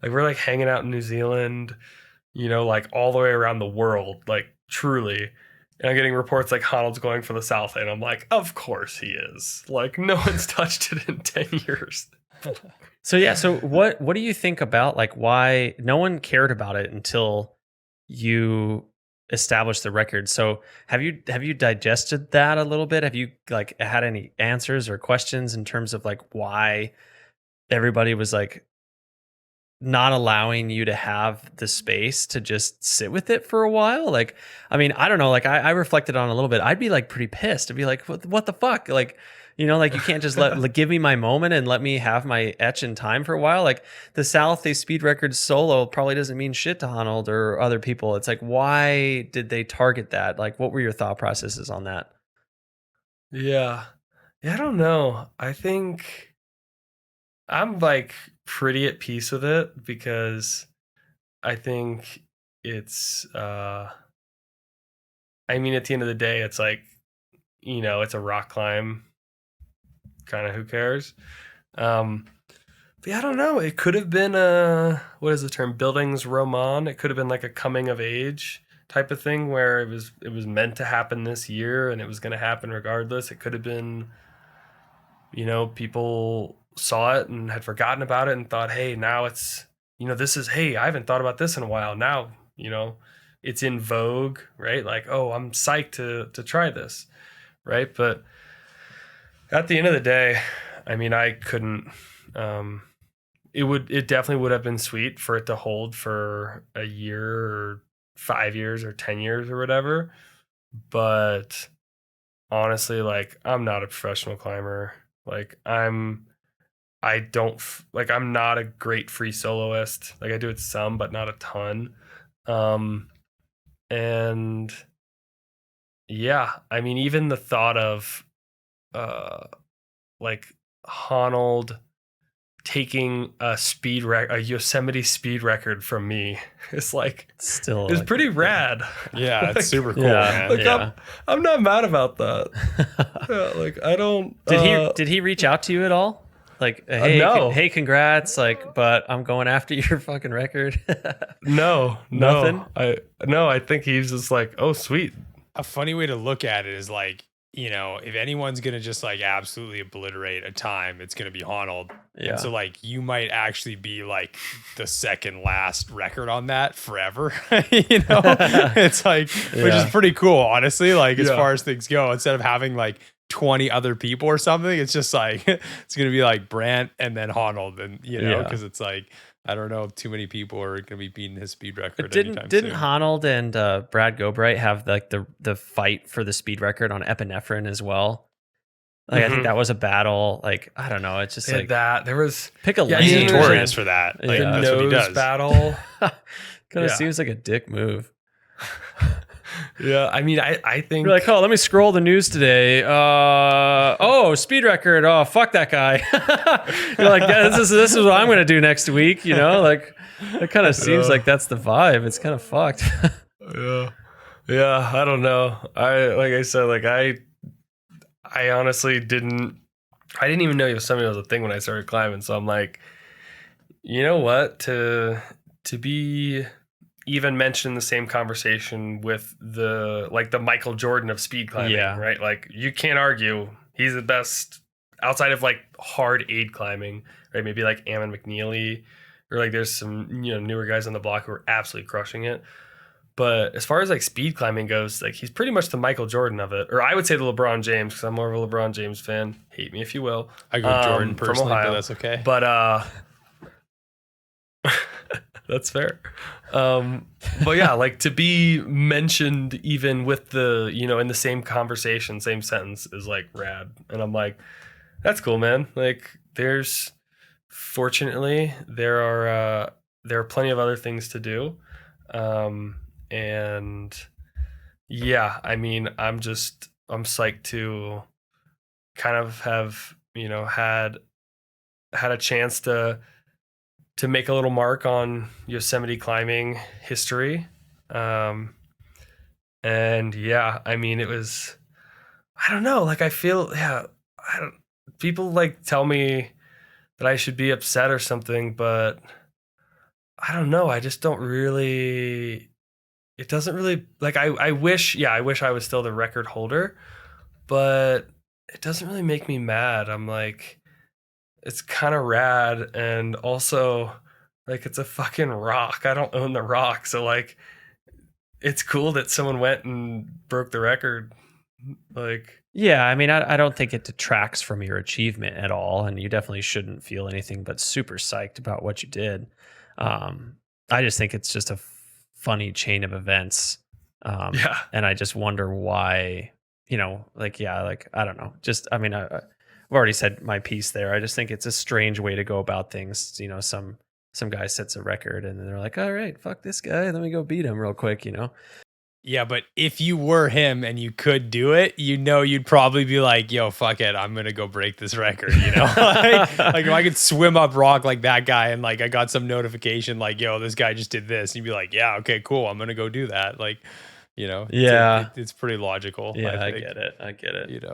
Like we're like hanging out in New Zealand, like all the way around the world, like truly. And I'm getting reports like Honnold's going for the South, and I'm like, of course he is. Like no one's touched it in 10 years. So yeah, so what do you think about like why no one cared about it until you established the record? So have you digested that a little bit? Have you like had any answers or questions in terms of like why everybody was like not allowing you to have the space to just sit with it for a while? Like, I mean, I don't know. Like, I reflected on it a little bit. I'd be like pretty pissed. I'd be like, what the fuck? Like, like you can't just like, give me my moment and let me have my etch in time for a while. Like the Salathé speed record solo probably doesn't mean shit to Honnold or other people. It's like, why did they target that? Like, what were your thought processes on that? Yeah. Yeah, I don't know. I think I'm like pretty at peace with it because I think it's I mean, at the end of the day, it's like, it's a rock climb, kind of, who cares? But yeah, I don't know. It could have been what is the term? Bildungsroman. It could have been like a coming of age type of thing where it was meant to happen this year and it was going to happen regardless. It could have been, people saw it and had forgotten about it and thought, hey, now it's, this is, hey, I haven't thought about this in a while. Now, it's in vogue, right? Like, oh, I'm psyched to try this, right? But at the end of the day, I mean, I couldn't. It definitely would have been sweet for it to hold for a year or 5 years or 10 years or whatever. But honestly, like, I'm not a professional climber. Like, I'm not a great free soloist. Like, I do it some, but not a ton. And yeah, I mean, even the thought of like Honnold taking a Yosemite speed record from me is like Still, it's pretty rad. Yeah, it's Like, super cool, yeah, man. Like, I'm not mad about that. Yeah, like, I don't. Did he reach out to you at all? Like, hey, no. hey, congrats! Like, but I'm going after your fucking record. No, Nothing? I think he's just like, oh, sweet. A funny way to look at it is like, if anyone's gonna just like absolutely obliterate a time, it's gonna be Honnold. Yeah. And so like you might actually be like the second last record on that forever. It's like, which is pretty cool, honestly. Like, as far as things go, instead of having like 20 other people or something, it's just like it's gonna be like Brant and then Honnold, and because it's like, I don't know if too many people are going to be beating his speed record. Didn't soon. Honnold and Brad Gobright have like the fight for the speed record on epinephrine as well? Like, I think that was a battle. Like, I don't know. It's just like that there was pick a lane. He's notorious for that. Like, the that's what he nose does. battle. Kind of seems like a dick move. Yeah, I mean, I think You're like, oh, let me scroll the news today. Oh, speed record. Oh, fuck that guy. You're like, yeah, this is what I'm gonna do next week. Like, it kind of seems like that's the vibe. It's kind of fucked. Yeah, I don't know. I honestly didn't even know Yosemite was a thing when I started climbing. So I'm like, you know what? To be even mentioned in the same conversation with the Michael Jordan of speed climbing, right? Like, you can't argue he's the best outside of like hard aid climbing, right? Maybe like Ammon McNeely, or like there's some newer guys on the block who are absolutely crushing it. But as far as like speed climbing goes, like, he's pretty much the Michael Jordan of it, or I would say the LeBron James, because I'm more of a LeBron James fan. Hate me if you will. I go Jordan from personally, Ohio. but that's okay. But that's fair. But yeah, like, to be mentioned even with the, in the same conversation, same sentence, is like rad. And I'm like, that's cool, man. Like, fortunately, there are plenty of other things to do. And yeah, I mean, I'm psyched to kind of have, had a chance to make a little mark on Yosemite climbing history. And yeah, I mean, it was, I don't know, like, I feel, people like tell me that I should be upset or something, but I don't know. I just don't really, it doesn't really, like, I wish I was still the record holder, but it doesn't really make me mad. I'm like, it's kind of rad, and also, like, it's a fucking rock. I don't own the rock, so like, it's cool that someone went and broke the record. Like, yeah, I mean, I don't think it detracts from your achievement at all, and you definitely shouldn't feel anything but super psyched about what you did. I just think it's just a funny chain of events. And I just wonder why, like, I don't know. Just, I mean, I've already said my piece there. I just think it's a strange way to go about things. Some guy sets a record and then they're like, all right, fuck this guy. Let me go beat him real quick, Yeah, but if you were him and you could do it, you'd probably be like, yo, fuck it, I'm gonna go break this record, like if I could swim up rock like that guy and like I got some notification like, yo, this guy just did this, and you'd be like, yeah, okay, cool, I'm gonna go do that. Like, Yeah. it's pretty logical. Yeah, I think, get it. I get it.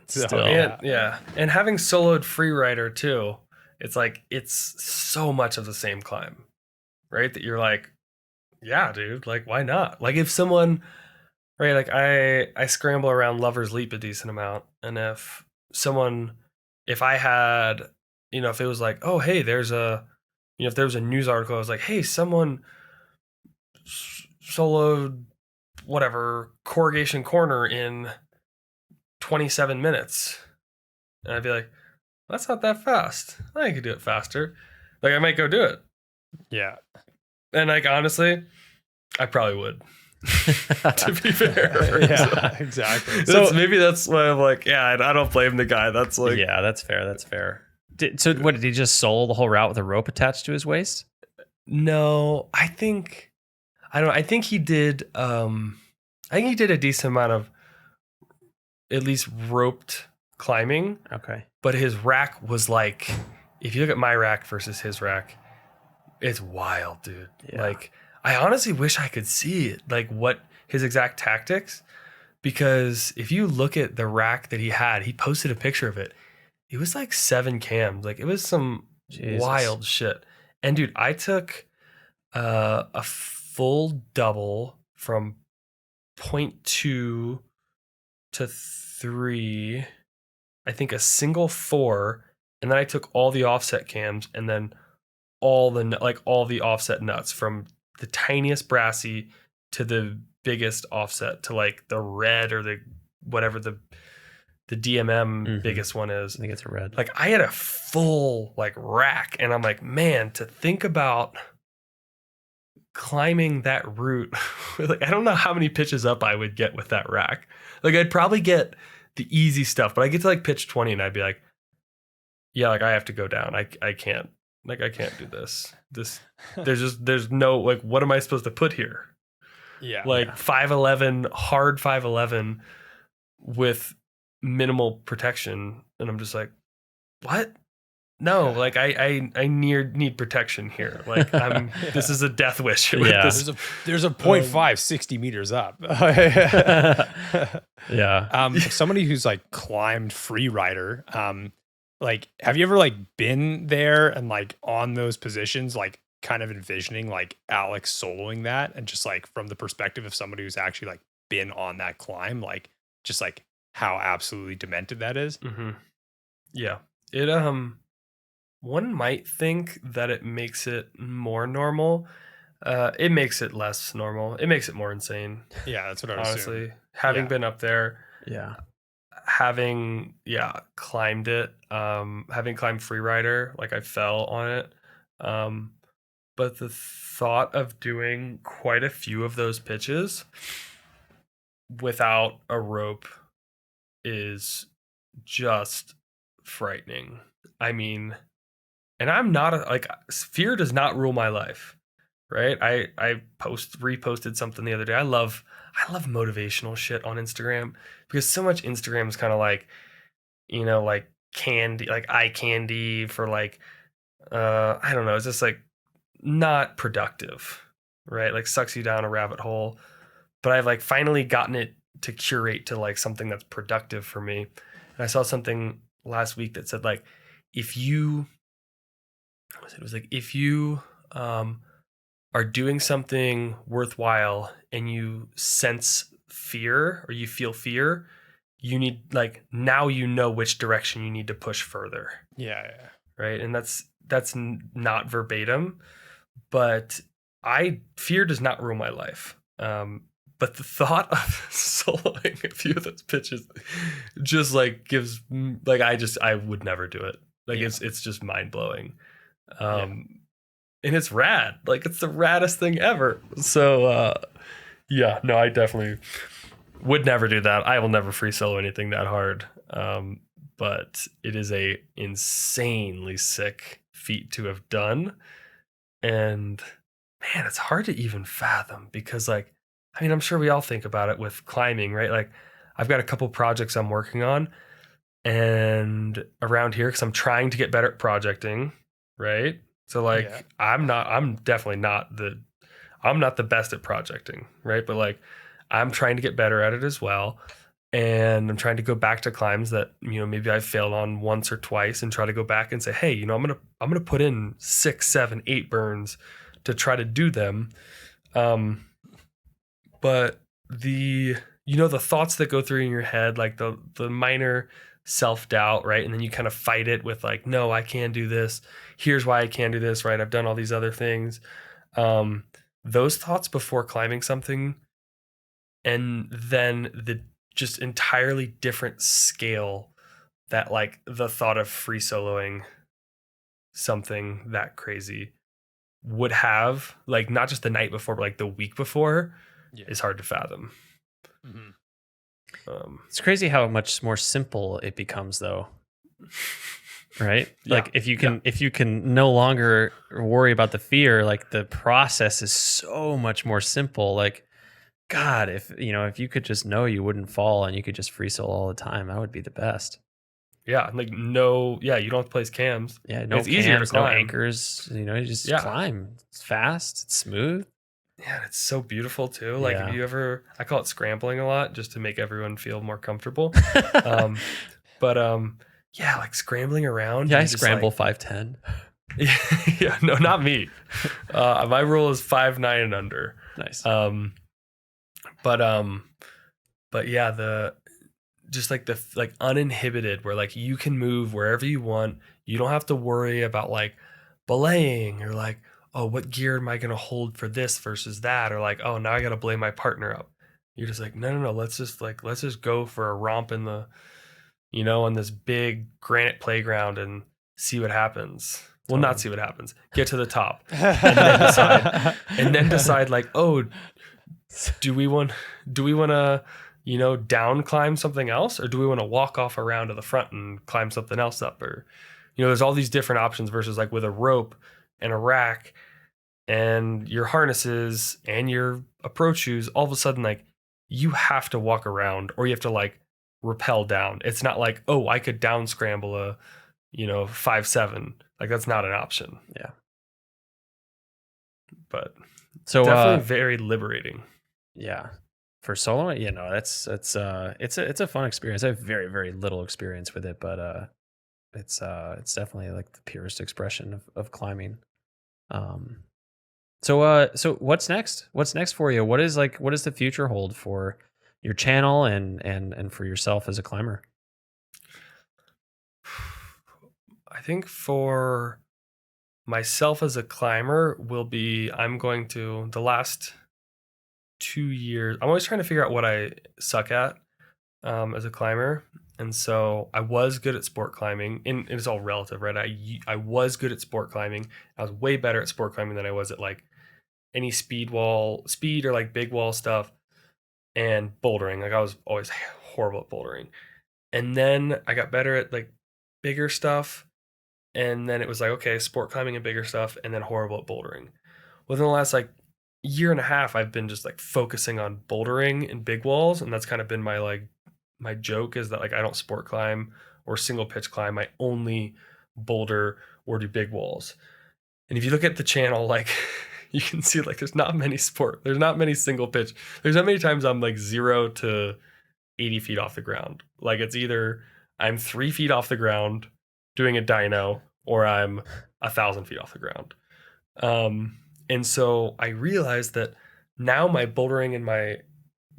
So, Still. And having soloed Freerider too, it's like it's so much of the same climb, right? That you're like, yeah, dude, like why not? Like if someone, right, like I scramble around Lover's Leap a decent amount, and if I had, if it was like, oh hey, if there was a news article, I was like, hey, someone soloed whatever Corrugation Corner in 27 minutes, and I'd be like, that's not that fast. I could do it faster. Like I might go do it. Yeah. And like honestly, I probably would. To be fair. Yeah, exactly. So maybe that's why I'm like, yeah, I don't blame the guy. That's like, yeah, that's fair. That's fair. So what, did he just solo the whole route with a rope attached to his waist? No, I think he did a decent amount of at least roped climbing. Okay. But his rack was like, if you look at my rack versus his rack, it's wild, dude. Yeah. Like I honestly wish I could see it, like what his exact tactics, because if you look at the rack that he posted a picture of it. It was like 7 cams. Like it was some wild shit. And dude, I took a full double from 0.2 to 3, I think a single 4, and then I took all the offset cams and then all the offset nuts from the tiniest brassy to the biggest offset to like the red or the whatever the DMM biggest one is. I think it's a red. Like I had a full like rack, and I'm like, man, to think about climbing that route, like I don't know how many pitches up I would get with that rack. Like I'd probably get the easy stuff, but I get to like pitch 20 and I'd be like, yeah, like I have to go down. I can't do this. There's no, like, what am I supposed to put here? Yeah. Like 5'11", hard 5'11" with minimal protection. And I'm just like, what? No, like I need protection here. Like this is a death wish. With this. There's a 0.5 60 meters up. Yeah. Somebody who's like climbed Freerider, like, have you ever like been there and like on those positions, like kind of envisioning like Alex soloing that, and just like from the perspective of somebody who's actually like been on that climb, like just like how absolutely demented that is? Mm-hmm. Yeah. It one might think that it makes it more normal. It makes it less normal. It makes it more insane. Yeah, that's what I was honestly. Having been up there. Yeah. Having climbed it. Having climbed Freerider, like I fell on it. But the thought of doing quite a few of those pitches without a rope is just frightening. I mean, and I'm not fear does not rule my life, right? I reposted something the other day. I love motivational shit on Instagram, because so much Instagram is kind of like, like candy, like eye candy for like, I don't know. It's just like not productive, right? Like sucks you down a rabbit hole. But I've like finally gotten it to curate to like something that's productive for me. And I saw something last week that said like, if you are doing something worthwhile and you sense fear or you feel fear, you need like, now you know which direction you need to push further. Yeah. Right. And that's not verbatim, but fear does not rule my life. But the thought of soloing a few of those pitches just like gives like, I would never do it. Like it's just mind blowing. And it's rad. Like it's the raddest thing ever. So no, I definitely would never do that. I will never free solo anything that hard. But it is a insanely sick feat to have done. And man, it's hard to even fathom, because like I mean, I'm sure we all think about it with climbing, right? Like I've got a couple projects I'm working on and around here because I'm trying to get better at projecting, right? So like Yeah. I'm definitely I'm not the best at projecting, right? But like I'm trying to get better at it as well. And I'm trying to go back to climbs that, maybe I've failed on once or twice and try to go back and say, hey, I'm gonna put in 6, 7, 8 burns to try to do them. But the thoughts that go through in your head, like the minor self-doubt, right? And then you kind of fight it with like, no, I can do this. Here's why I can do this, right? I've done all these other things. Those thoughts before climbing something, and then the just entirely different scale that like the thought of free soloing something that crazy would have, like not just the night before, but like the week before, is hard to fathom. It's crazy how much more simple it becomes though. Right? Yeah, like if you can no longer worry about the fear, like the process is so much more simple. Like God, if you could just know you wouldn't fall and you could just free solo all the time, that would be the best. Yeah, like no, yeah, you don't have to place cams. Yeah, no it's easier to cams, no climb. anchors. You just climb. It's fast. It's smooth. Yeah, it's so beautiful too. Like if you ever, I call it scrambling a lot just to make everyone feel more comfortable. But yeah, like scrambling around. Yeah, I scramble 5'10". Yeah, no, not me. My rule is 5'9" and under. Nice. But yeah, the uninhibited, where like you can move wherever you want. You don't have to worry about like belaying or like, oh, what gear am I going to hold for this versus that? Or like, oh, now I got to belay my partner up. You're just like, no. Let's just go for a romp in the, on this big granite playground and see what happens. Well, not see what happens. Get to the top and then decide like, oh, do we want to, down climb something else, or do we want to walk off around to the front and climb something else up? Or, there's all these different options versus like with a rope and a rack and your harnesses and your approach shoes, all of a sudden, like you have to walk around or you have to like rappel down. It's not like, oh, I could down scramble a, 5'7". Like that's not an option. Yeah. But so definitely very liberating. Yeah. For solo, it's a fun experience. I have very, very little experience with it, but it's definitely like the purest expression of climbing. So what's next? What's next for you? What does the future hold for your channel and for yourself as a climber? I think for myself as a climber I'm going to, the last 2 years, I'm always trying to figure out what I suck at as a climber. And so I was good at sport climbing, and it's all relative, right? I was good at sport climbing. I was way better at sport climbing than I was at like any speed or like big wall stuff and bouldering. Like I was always horrible at bouldering. And then I got better at like bigger stuff. And then it was like, okay, sport climbing and bigger stuff, and then horrible at bouldering. Within the last like year and a half, I've been just like focusing on bouldering and big walls. And that's kind of been my joke is that like I don't sport climb or single pitch climb. I only boulder or do big walls. And if you look at the channel, like you can see like there's not many single pitch. There's not many times I'm like 0 to 80 feet off the ground. Like it's either I'm 3 feet off the ground doing a dyno or I'm 1,000 feet off the ground. And so I realized that now my bouldering and my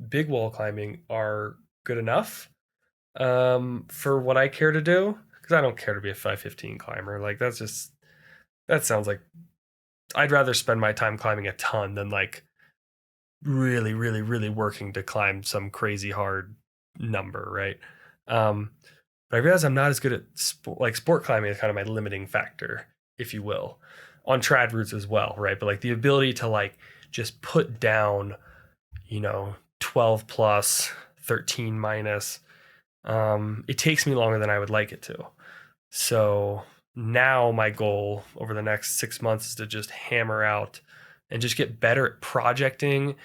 big wall climbing are good enough for what I care to do, because I don't care to be a 515 climber. Like that sounds like I'd rather spend my time climbing a ton than like really, really, really working to climb some crazy hard number, right? But I realize I'm not as good at sport climbing is kind of my limiting factor, if you will, on trad routes as well, right? But like the ability to like just put down, 12 plus, 13 minus, it takes me longer than I would like it to. So now my goal over the next 6 months is to just hammer out and just get better at projecting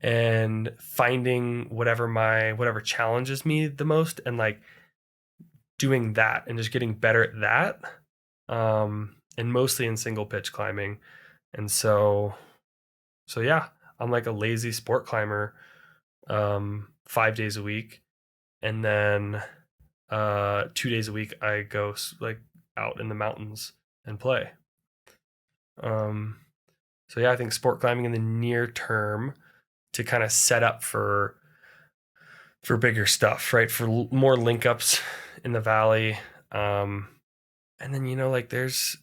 and finding whatever challenges me the most, and like doing that and just getting better at that. And mostly in single pitch climbing. And so yeah, I'm like a lazy sport climber 5 days a week, and then 2 days a week I go like out in the mountains and play. So yeah, I think sport climbing in the near term to kind of set up for bigger stuff, right? For more link ups in the valley. And then, you know, like there's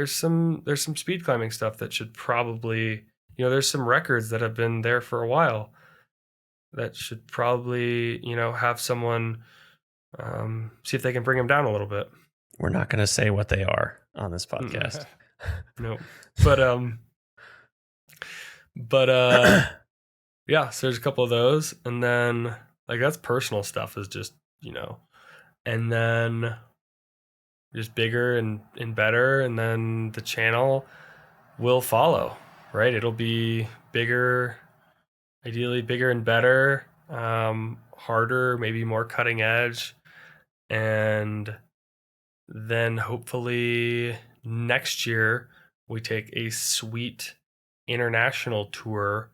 some speed climbing stuff that should probably, you know, there's some records that have been there for a while that should probably, you know, have someone see if they can bring them down a little bit. We're not going to say what they are on this podcast. No, but yeah, so there's a couple of those, and then like that's personal stuff is just, you know, and then just bigger and better, and then the channel will follow, right? It'll be bigger, ideally bigger and better, harder, maybe more cutting edge, and then hopefully next year we take a sweet international tour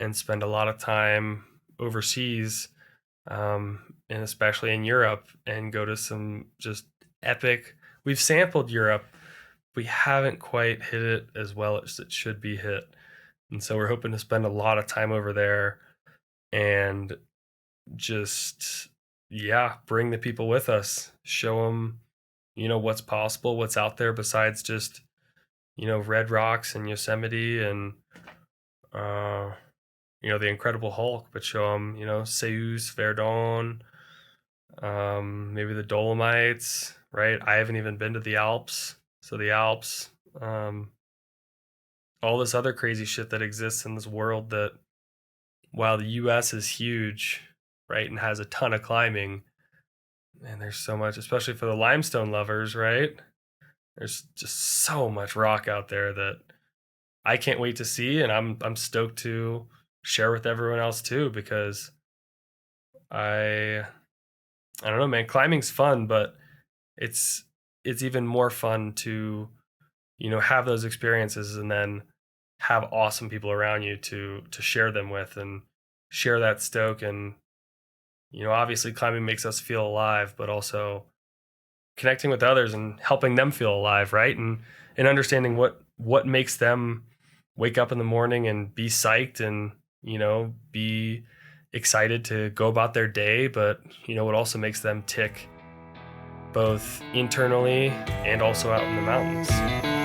and spend a lot of time overseas, and especially in Europe, and go to some just epic. We've sampled Europe, we haven't quite hit it as well as it should be hit, and so we're hoping to spend a lot of time over there and just bring the people with us, show them, you know, what's possible, what's out there besides just, you know, Red Rocks and Yosemite and you know, the Incredible Hulk, but show them, you know, Seus, Verdon, maybe the Dolomites, right? I haven't even been to the Alps. So the Alps, all this other crazy shit that exists in this world that, while the US is huge, right, and has a ton of climbing, and there's so much, especially for the limestone lovers, right? There's just so much rock out there that I can't wait to see, and I'm stoked to share with everyone else too, because I don't know, man, climbing's fun, but it's even more fun to, you know, have those experiences and then have awesome people around you to share them with and share that stoke. And, you know, obviously climbing makes us feel alive, but also connecting with others and helping them feel alive, right? And understanding what makes them wake up in the morning and be psyched and, you know, be excited to go about their day, but, you know, what also makes them tick both internally and also out in the mountains.